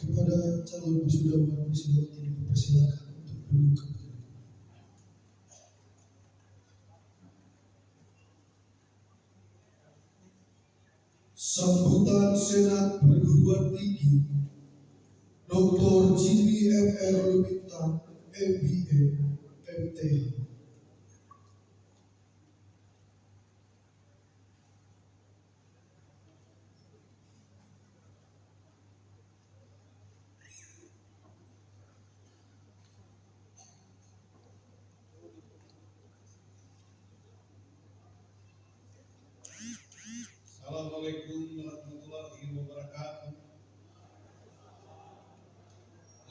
Kepada calon wisudawan ini dipersilakan untuk duduk kembali. Sambutan Senat Perguruan Tinggi Dr. Jimmy M.R. Lubintang, MBA, MTH. Assalamualaikum warahmatullahi wabarakatuh.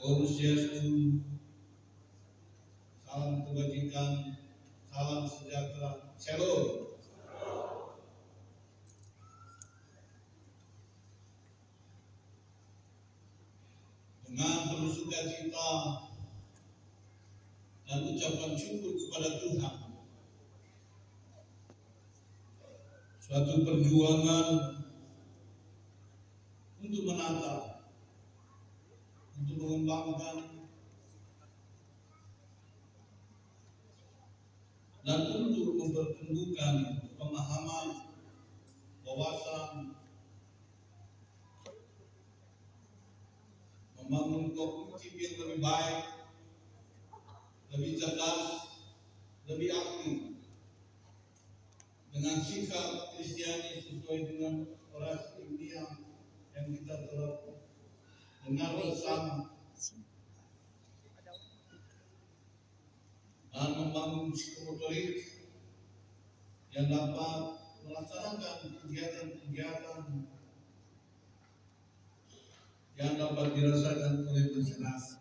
Om Swastiastu, salam kebajikan, salam sejahtera, shalom. Dengan penuh sukacita dan ucapan syukur kepada Tuhan, suatu perjuangan untuk menata, untuk mengembangkan, dan untuk mempertumbuhkan pemahaman, wawasan, membangun kognitif yang lebih baik, lebih cerdas, lebih aktif, dengan sikap Kristiani sesuai dengan orasi ilmiah yang kita telah dengar bersama, dan membangun psikomotorik yang dapat melaksanakan kegiatan-kegiatan yang dapat dirasakan oleh masyarakat.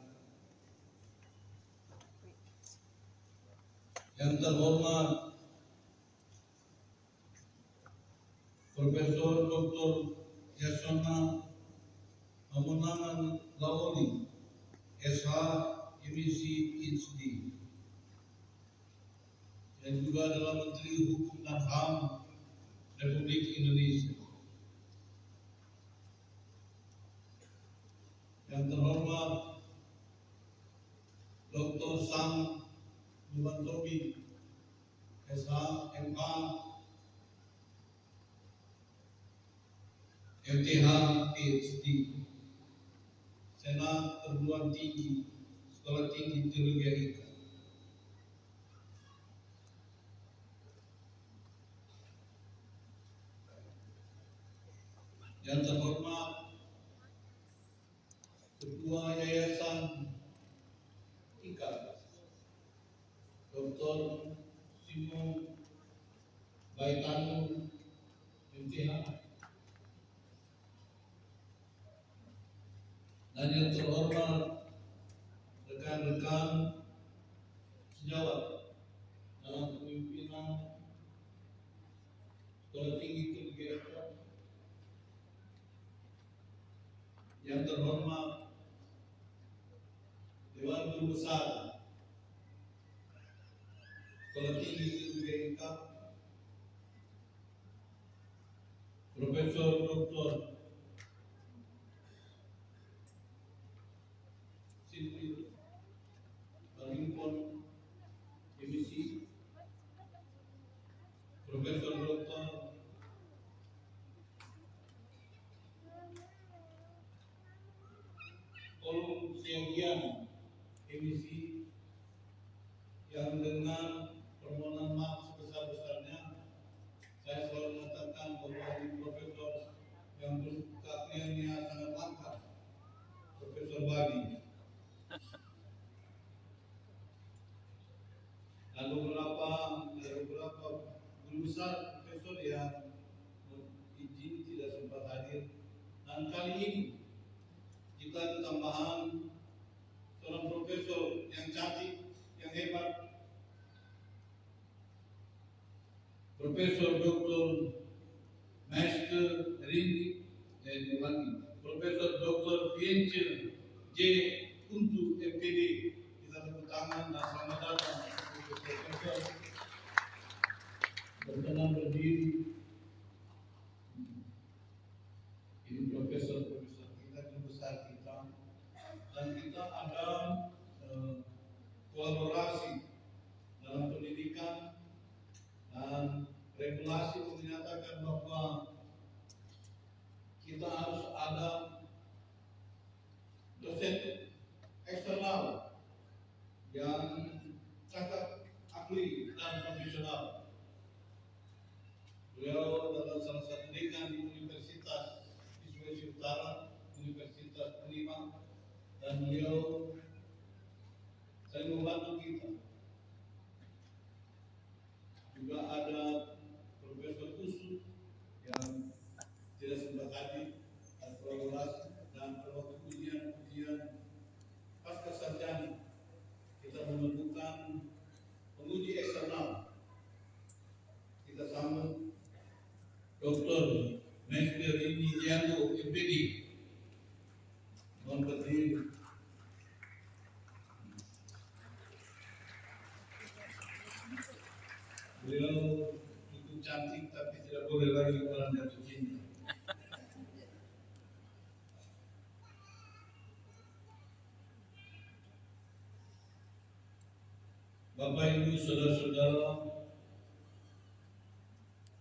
yang terhormat Profesor Dr. Yasona Amunangan Lawoli, SH, MSc, PhD, yang juga adalah Menteri Hukum dan HAM Republik Indonesia. Yang terhormat Dr. Sang Nuwantobi, SH, MH, MTH, PhD, Senat Perguruan Tinggi, Sekolah Tinggi Teologi Agama. Yang terhormat Ketua Yayasan IKA, Dr. Simo Baitanu, MTH. Dan yang terhormat rekan-rekan sejawat dalam kepemimpinan Sekolah Tinggi Teologi Agama. Yang terhormat Dewan Guru Besar Sekolah Tinggi Teologi Agama, Profesor Dr. Siti Balimpon, MSc, Profesor Dr. Kolum Siagian, MSc, yang dengan permohonan maaf sebesar-besarnya saya selalu mengatakan bahwa ini profesor yang keahliannya sangat lengkap, Profesor Babi. Ada beberapa guru besar profesor yang izin tidak sempat hadir, dan kali ini kita tambahan seorang profesor yang cantik, yang hebat, Profesor Dr. Master Rini Profesor Dr. Pience J. untuk MPD. Kita tepuk tangan dan selamat datang Profesor. Berkenan berdiri. Ini profesor-profesor kita, guru besar kita, dan kita ada kolaborasi dalam pendidikan, dan regulasi menyatakan bahwa kita harus ada dosen eksternal yang cakap, ahli, dan profesional. Beliau adalah salah satu dekan di Universitas di Sulawesi Utara, Universitas Unima, dan beliau sering membantu kita. Juga ada Profesor khusus yang tidak sempat hadir dan kolaborasi, dan pada waktu ujian pasca sarjana kita membutuhkan penguji eksternal. Kita sambut Dr. Master Rini Dianto, MPD. Mohon berdiri. Beliau cukup cantik, tapi tidak boleh lagi orang jatuh cinta. Bapak Ibu saudara-saudara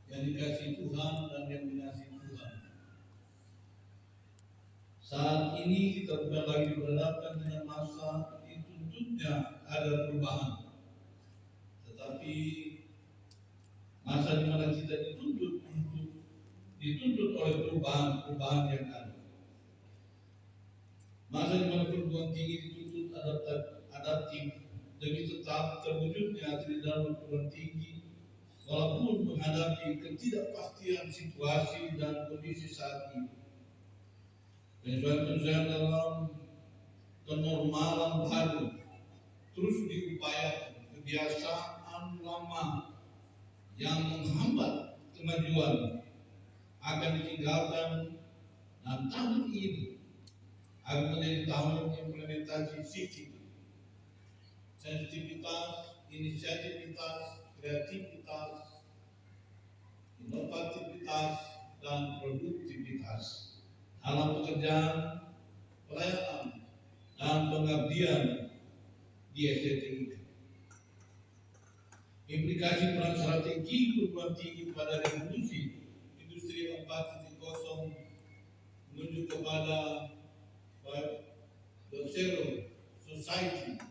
yang dikasihi Tuhan dan yang mengasihi Tuhan, saat ini kita bukan lagi berhadapan dengan masa dituntutnya ada perubahan, tetapi masa di mana kita dituntut oleh perubahan yang ada. Masa di mana perguruan tinggi dituntut adaptif demi tetap terwujudnya di dalam perguruan tinggi, walaupun menghadapi ketidakpastian situasi dan kondisi saat ini. Penyesuaian dalam kenormalan baru terus diupayakan. Kebiasaan kebiasaan lama yang menghambat kemajuan akan ditinggalkan, dan tahun ini akan menjadi tahun implementasi sisi sensitivitas, inisiativitas, kreativitas, inovativitas, dan produktivitas dalam pekerjaan, pelayanan, dan pengabdian di STTI. Implikasi peran strategi perguruan tinggi pada revolusi industri 4.0 menuju kepada 5.0 society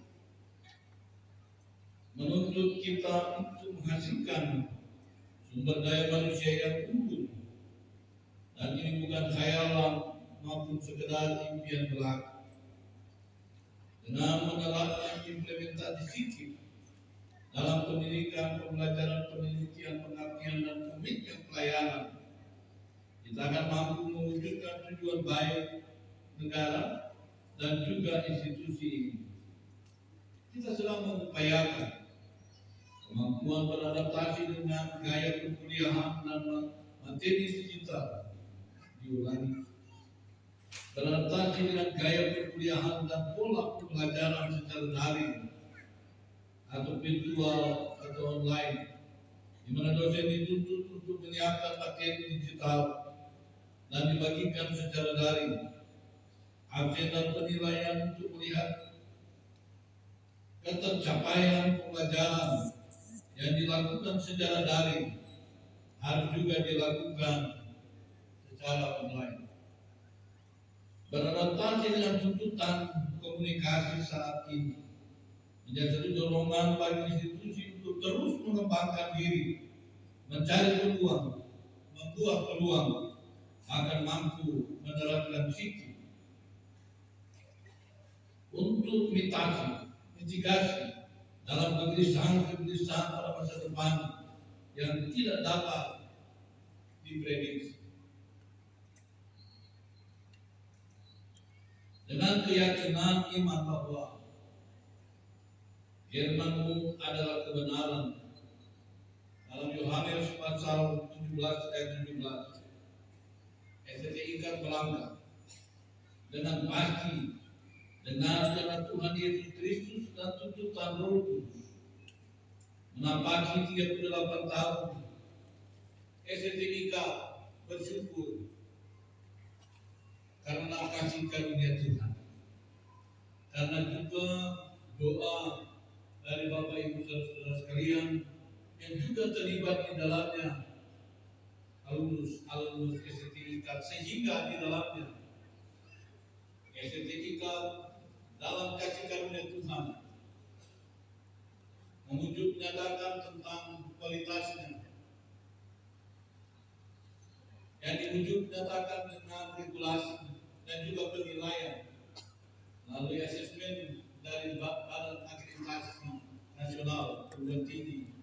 menuntut kita untuk menghasilkan sumber daya manusia yang unggul, dan ini bukan khayalan maupun sekedar impian belaka. Dengan menerapkan implementasi sistem dalam pendidikan, pembelajaran, penelitian, pengabdian, dan komitmen pelayanan, kita akan mampu mewujudkan tujuan baik negara dan juga institusi ini. Kita sedang mengupayakan kemampuan beradaptasi dengan gaya perkuliahan dan materi digital. Diulangi, beradaptasi dengan gaya perkuliahan dan pola pembelajaran secara daring atau virtual atau online, di mana dosen dituntut untuk menyiapkan materi digital dan dibagikan secara daring. Absen dan penilaian untuk melihat ketercapaian pembelajaran yang dilakukan secara daring harus juga dilakukan secara online. Beradaptasi dengan tuntutan komunikasi saat ini menjadi dorongan bagi institusi untuk terus mengembangkan diri, mencari peluang, membuat peluang akan mampu menerapkan sistem untuk mitigasi dalam kegelisahan pada masa depan yang tidak dapat diprediksi. Dengan keyakinan iman bahwa firman-Mu adalah kebenaran, dalam Yohanes pasal 17 ayat 17, STTI kan melangkah dengan pasti dengan jalan Tuhan Yesus Kristus dan tuntutan Roh Kudus. Menapaki 38 tahun, STTI bersyukur karena kasih karunia Tuhan, karena juga doa dari Bapak Ibu saudara sekalian yang juga terlibat di dalamnya, alumnus STTI, sehingga di dalamnya STTI dalam kasih karunia Tuhan memujuk menyatakan tentang kualitasnya, yang diwujud menyatakan dengan regulasi dan juga penilaian melalui asesmen dari Badan Akreditasi Nasional Perguruan Tinggi,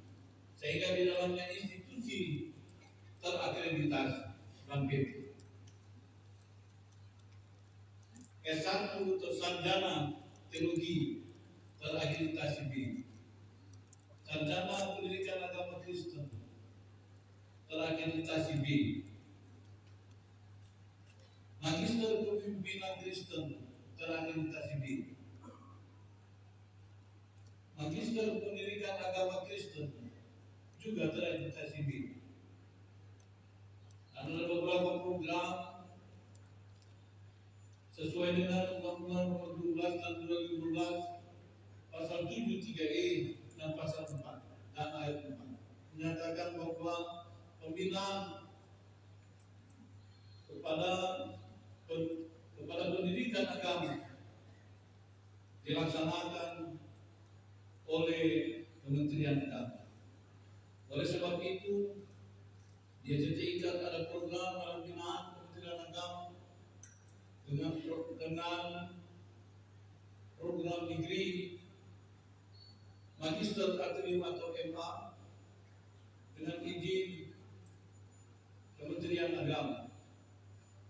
sehingga di dalamnya institusi terakreditasi BANPT. S1 atau sarjana teologi terakreditasi B, sarjana pendidikan agama Kristen terakreditasi B, magister kepemimpinan Kristen terakreditasi B, magister pendidikan agama Kristen juga terakreditasi B. Dan ada beberapa program sesuai dengan Undang-Undang Nomor 12 Tahun 2012 Pasal 73E dan Pasal 4 dan Ayat 4 menyatakan bahwa pembinaan kepada pendidikan agama dilaksanakan oleh Kementerian Agama. Oleh sebab itu, di STTI ada program pembinaan Kementerian Agama dengan program degree magister atrium atau MA dengan izin Kementerian Agama,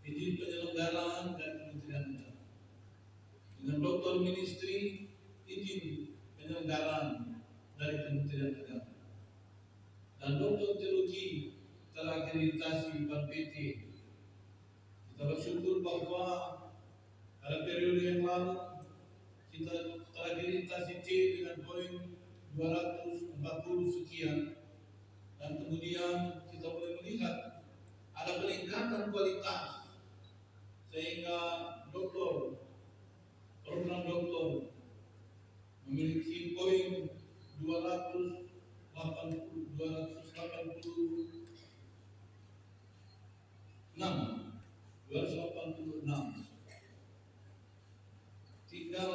izin penyelenggaraan dan Kementerian Agama, dengan doktor ministry, izin penyelenggaraan dari Kementerian Agama. Dan doktor teologi terakreditasi PT. Kita bersyukur bahwa pada periode yang lalu kita terakreditasi C dengan poin 240 sekian, dan kemudian kita boleh melihat ada peningkatan kualitas sehingga program doktor memiliki poin 286. Tinggal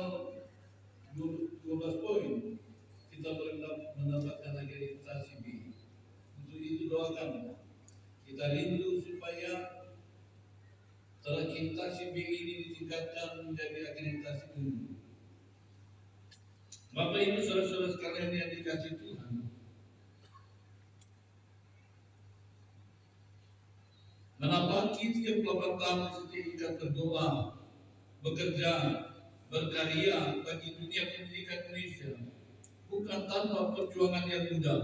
12 poin kita boleh mendapatkan akreditasi B. Untuk itu doakan, kita rindu supaya akreditasi B ini ditingkatkan menjadi akreditasi umum. Bapak Ibu saudara-saudara sekalian yang dikasihi Tuhan, menapaki 38 tahun setiap berdoa, bekerja, berkarya bagi dunia pendidikan Indonesia bukan tanpa perjuangan yang mudah.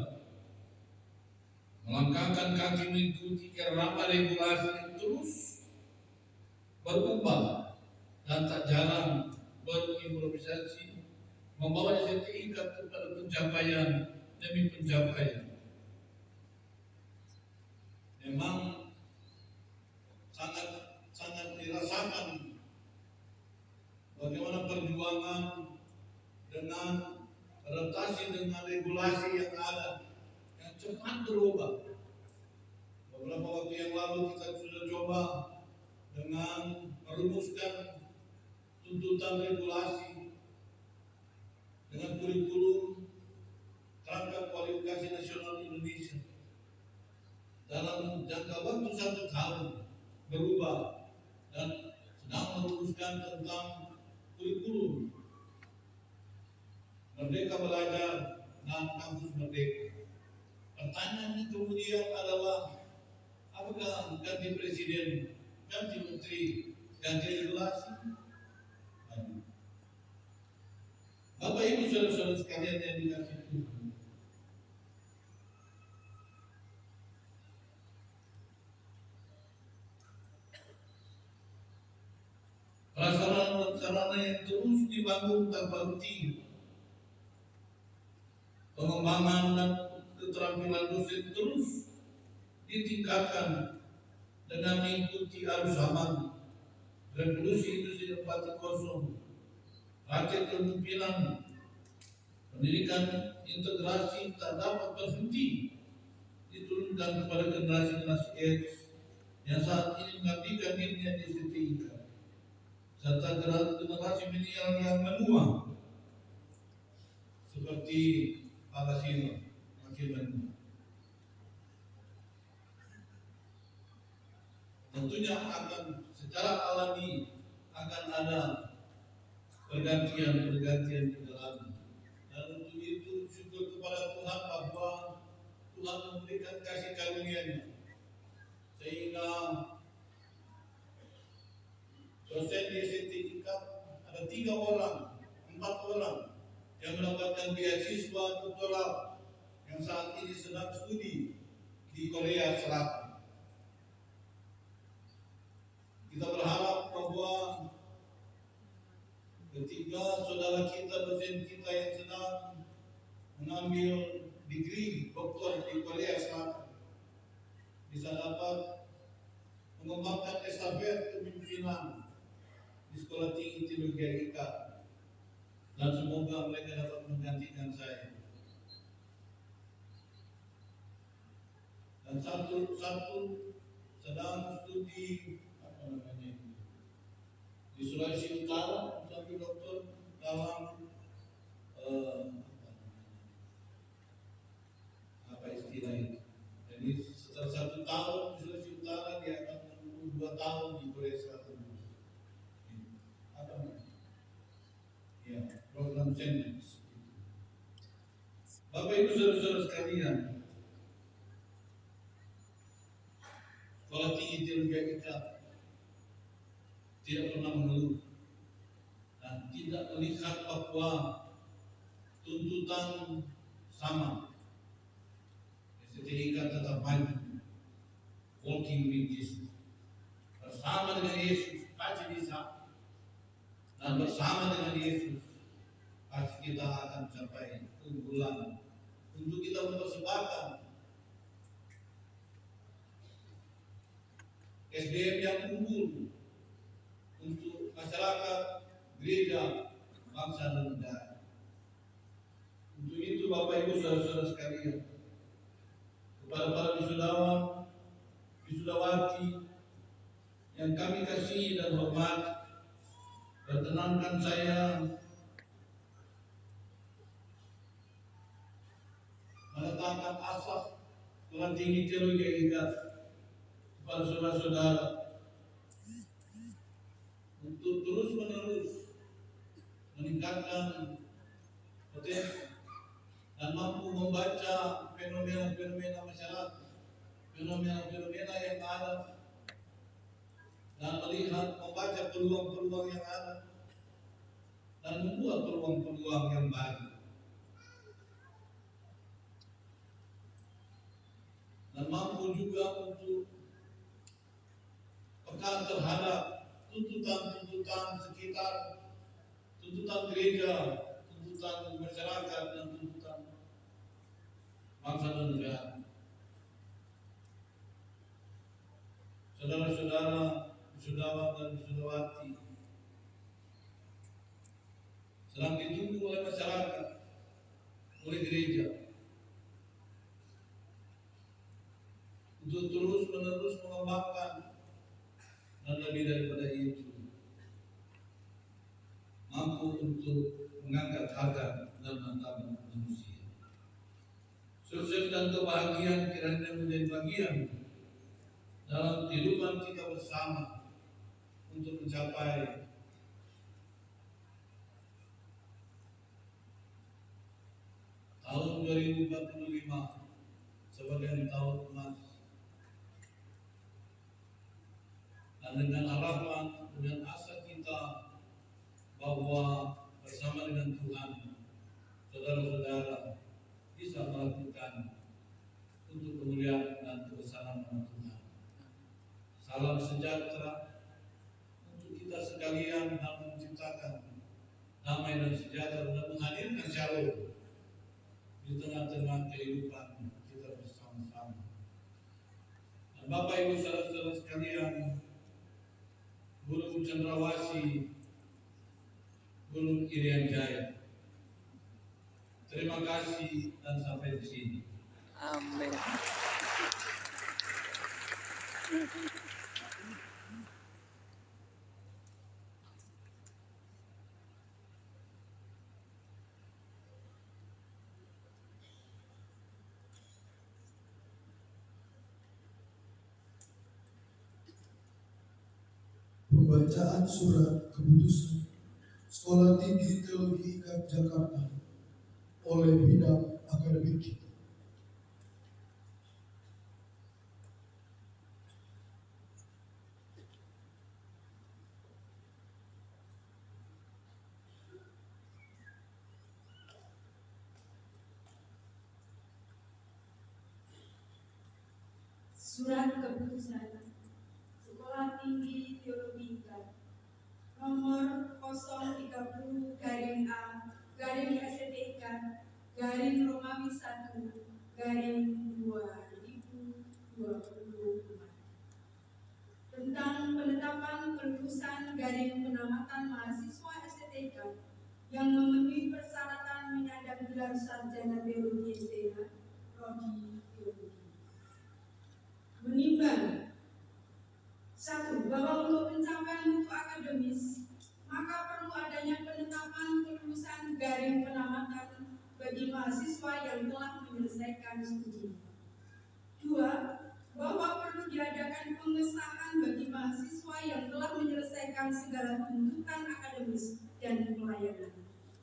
Melangkahkan kaki mengikuti irama regulasi yang terus berubah dan tak jarang berimprovisasi, membawa setiap kepada pencapaian demi pencapaian. Memang sangat dirasakan bagaimana perjuangan dengan adaptasi dengan regulasi yang ada yang cepat berubah. Beberapa waktu yang lalu kita sudah coba dengan merumuskan tuntutan regulasi dengan kurikulum kerangka kualifikasi nasional Indonesia dalam jangka waktu 1 tahun berubah, dan sedang merumuskan tentang kurikulum Merdeka Belajar dan Kampus Merdeka. Pertanyaannya kemudian adalah, apakah ganti presiden, ganti menteri, ganti regulasi? Bapak Ibu saudara-saudara sekalian yang dikasihi Tuhan, prasarana yang terus dibangun tanpa henti, pengembangan dan keterampilan dosen terus ditingkatkan dengan mengikuti arus zaman revolusi industri 4.0, rakyat kepemimpinan, pendidikan integrasi tak dapat berhenti diturunkan kepada generasi X yang saat ini mengabdikan dirinya di STIK, serta generasi milenial yang menua seperti Palasino makin menua. Tentunya akan secara alami akan ada pergantian di dalam. Dan untuk itu syukur kepada Tuhan bahwa Tuhan memberikan kasih karunia-Nya sehingga dosen di STIK ada 4 orang yang mendapatkan beasiswa doktoral yang saat ini sedang studi di Korea Selatan. Kita berharap bahwa ketika saudara kita, dosen kita yang sedang mengambil degree doktor di Korea Selatan bisa dapat mengembangkan estafet kepemimpinan di Sekolah Tinggi Teologi IKA, dan semoga mereka dapat menggantikan saya. Dan satu sedang studi di Sulawesi Utara, sambil doktor dalam apa istilah itu. Jadi setelah 1 tahun di Sulawesi Utara, dia akan menunggu 2 tahun di Korea Selatan. Apa namanya? Ya, program sentence. Bapak Ibu saudara-saudara sekalian, Sekolah Tinggi Teologi IKA tidak pernah mengeluh dan tidak melihat bahwa tuntutan sama. STIK tetap maju, walking with Jesus. Bersama dengan Yesus pasti bisa, dan bersama dengan Yesus pasti kita akan capai keunggulan untuk kita mempersembahkan SDM yang unggul untuk masyarakat, gereja, bangsa dan negara. Untuk itu Bapak Ibu saudara-saudara sekalian, kepada para wisudawan, wisudawati yang kami kasih dan hormat, perkenankan saya meletakkan asas Sekolah Tinggi Teologi IKAT kepada saudara-saudara untuk terus-menerus meningkatkan potensi dan mampu membaca fenomena-fenomena masyarakat, fenomena-fenomena yang ada, dan melihat, membaca peluang-peluang yang ada, dan membuat peluang-peluang yang baru. Dan mampu juga untuk peka terhadap tuntutan-tuntutan sekitar, tuntutan gereja, tuntutan masyarakat, dan tuntutan bangsa dan negara. Saudara-saudara, wisudawan dan wisudawati sedang ditunggu oleh masyarakat, oleh gereja, untuk terus-menerus mengembangkan, dan lebih daripada itu, mampu untuk mengangkat harga dan martabat manusia. Sukses dan kebahagiaan kiranya menjadi bagian dalam kehidupan kita bersama untuk mencapai tahun 2045 sebagai tahun emas, dan dengan harapan, dengan asa kita bahwa bersama dengan Tuhan, saudara-saudara bisa melakukan untuk kemuliaan dan kebesaran nama Tuhan. Salam sejahtera untuk kita sekalian dalam menciptakan damai dan sejahtera dan menghadirkan shalom di tengah-tengah kehidupan kita bersama-sama. Dan Bapak Ibu saudara-saudara sekalian, Guru Cendrawasih, Guru Irian Jaya, terima kasih dan sampai di sini. Amin. Pembacaan surat keputusan Sekolah Tinggi Teologi IKAT Jakarta oleh bidang akademik. Surat keputusan Sekolah Tinggi Teologi IKAT nomor 030-A-STIK-Romawi 1-2024 tentang penetapan kelulusan penamatan mahasiswa STIK yang memenuhi persyaratan menyandang gelar sarjana teologi STIK prodi teologi. Menimbang 1. Bahwa untuk pencapaian mutu akademis maka perlu adanya penetapan kelulusan penamatan bagi mahasiswa yang telah menyelesaikan studi. 2. Bahwa perlu diadakan pengesahan bagi mahasiswa yang telah menyelesaikan segala tuntutan akademis dan pelayanan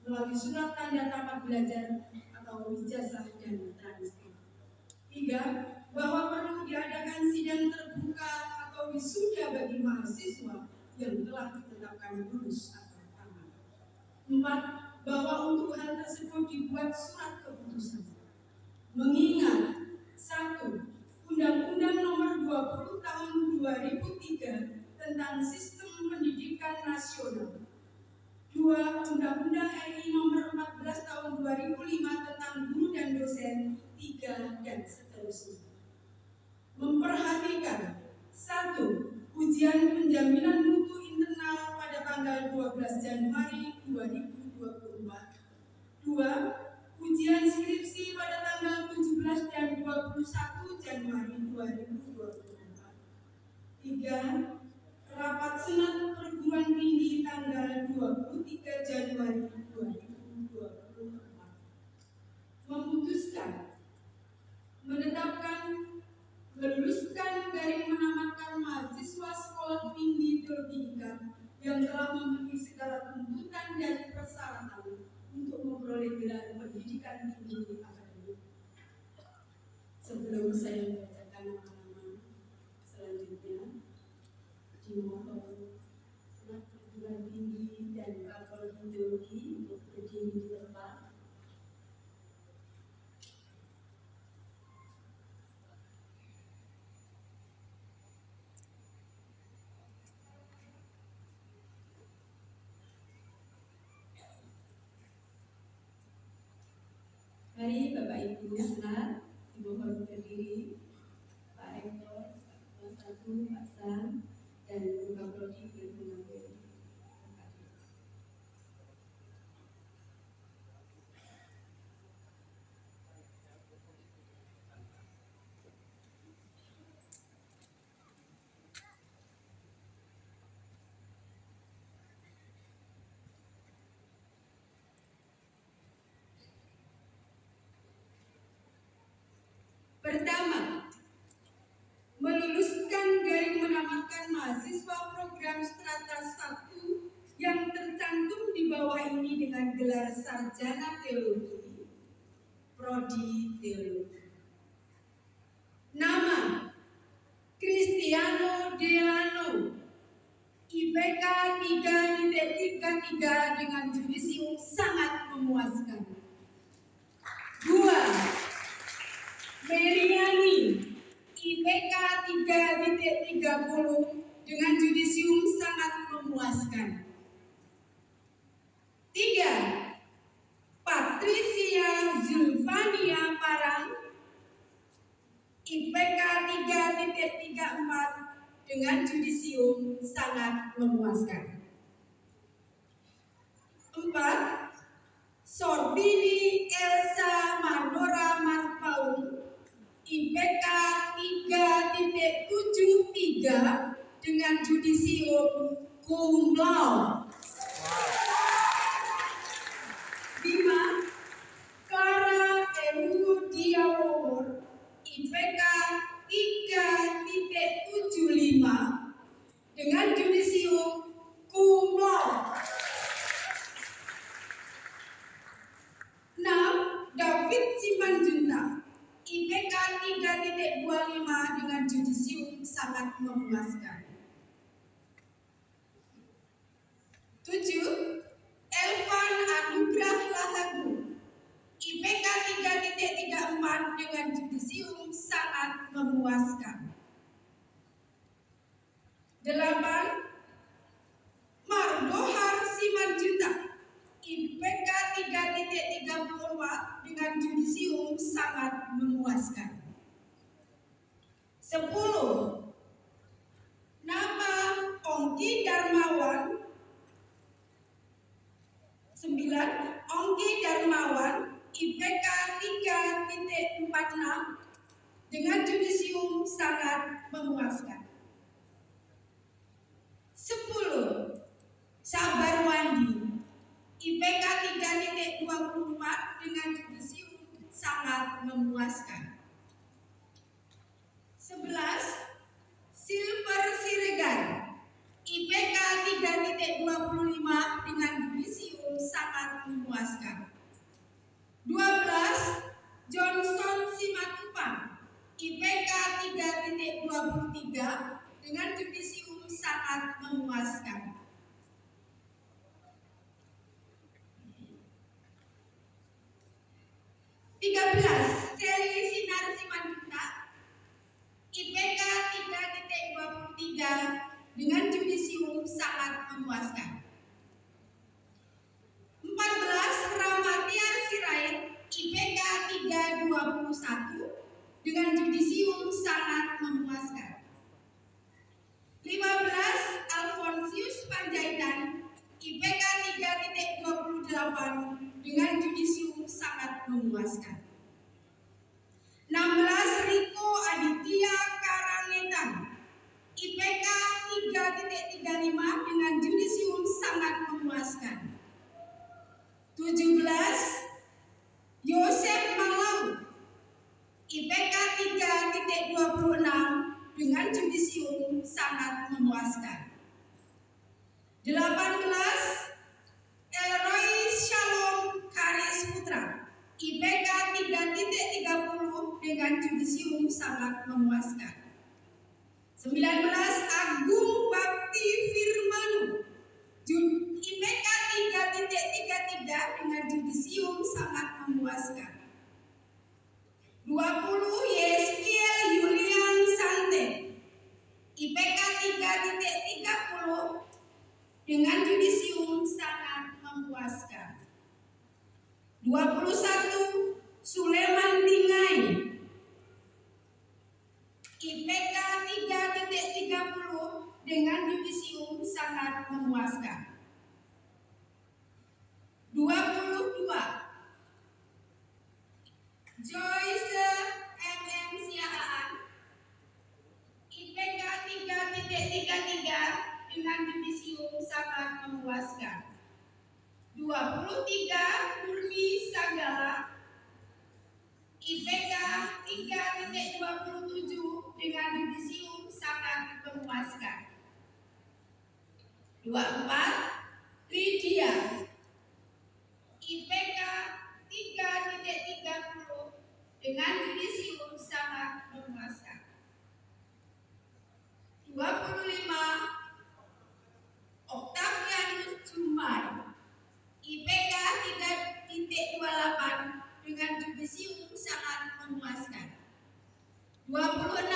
melalui surat tanda tamat belajar atau ijazah dan transkrip. 3. Bahwa perlu diadakan sidang terbuka atau wisuda bagi mahasiswa yang telah ditetapkan lulus atau tamat. 4. Bahwa untuk hal tersebut dibuat surat keputusan Mengingat satu, Undang-Undang Nomor 20 Tahun 2003 tentang Sistem Pendidikan Nasional. 2. Undang-Undang RI Nomor 14 Tahun 2005 tentang Guru dan Dosen. 3. Dan seterusnya. Memperhatikan satu, ujian penjaminan mutu internal pada tanggal 12 Januari 2024. 2. Ujian skripsi pada tanggal 17 dan 21 Januari 2024. 3. Rapat Senat Perguruan Tinggi tanggal 23 Januari 2024. Memutuskan menetapkan meluluskan garing menamatkan mahasiswa sekolah tinggi tertingkat yang telah memenuhi segala tuntutan dan persyaratan untuk memperoleh gelar pendidikan tinggi akademik. Sebelum saya membacakan nama-nama selanjutnya, dimohon Senat Perguruan Tinggi dan Fakultas Teologi untuk berdiri di tempat. Mari Bapak Ibu Senat dimohon berdiri. Pak Rektor, Pak Satu, Pak Sam, dan Bapak Prodi boleh mengambil tempat. Pertama, meluluskan garing menamatkan mahasiswa program Strata 1 yang tercantum di bawah ini dengan gelar sarjana teologi, prodi teologi. Nama: Cristiano Delano, IPK 3.33 dengan judisium sangat memuaskan. 2. Meriani, IPK 3.30 dengan judisium sangat memuaskan. 3. Patricia Zulfania Parang, IPK 3.34 dengan judisium sangat memuaskan. 4. Sorbini Elsa Manora Marpaung, IPK 3.73 dengan judisium cum laude. 5. Clara Diawor, IPK 3.75 dengan judisium cum laude. 6. David Simanjuntak, IPK 3.25 dengan judisium sangat memuaskan. 7. Elvan Anugrah Lahagu, IPK 3.34 dengan judisium sangat memuaskan. 8. Mardohar Simanjuntak, IPK 3.34 dengan judisium sangat memuaskan. 10. Nama Ongki Darmawan. 9. Ongki Darmawan, IPK 3.46 dengan judisium sangat memuaskan. 10. Sabar Wandi, IPK 3.24 dengan judisium sangat memuaskan. 11. Silver Siregar, IPK 3.25 dengan judisium sangat memuaskan. 12. Johnson Simatupang, IPK 3.23 dengan judisium sangat memuaskan. 13. Celia dengan judisium sangat memuaskan. 15 Alfonsius Panjaitan IPK 3.28 dengan judisium sangat memuaskan. 16 Riko Aditya Karangetan IPK 3.35 dengan judisium sangat memuaskan. 17 Yosef Malau IPK 3.26 dengan judisium sangat memuaskan. 18 Elroy Shalom Karis Putra IPK 3.30 dengan judisium sangat memuaskan. 19 Agung Bakti Firmanu IPK 3.33 dengan judisium sangat memuaskan. 20 Yeskiel Julian Sante IPK 3.30 dengan judisium sangat memuaskan. 21 Suleman Tingai IPK 3.30 dengan judisium sangat memuaskan. 22 Joyce MM Siahaan IPK 3.33 dengan judisium sangat memuaskan. 23 Murni Sanggala IPK 3.27 dengan judisium sangat memuaskan. 24 Lydia IPK 3.30 dengan judisium sangat memuaskan. 25 Octavianus Jumai IPK 3.28 dengan judisium sangat memuaskan. 26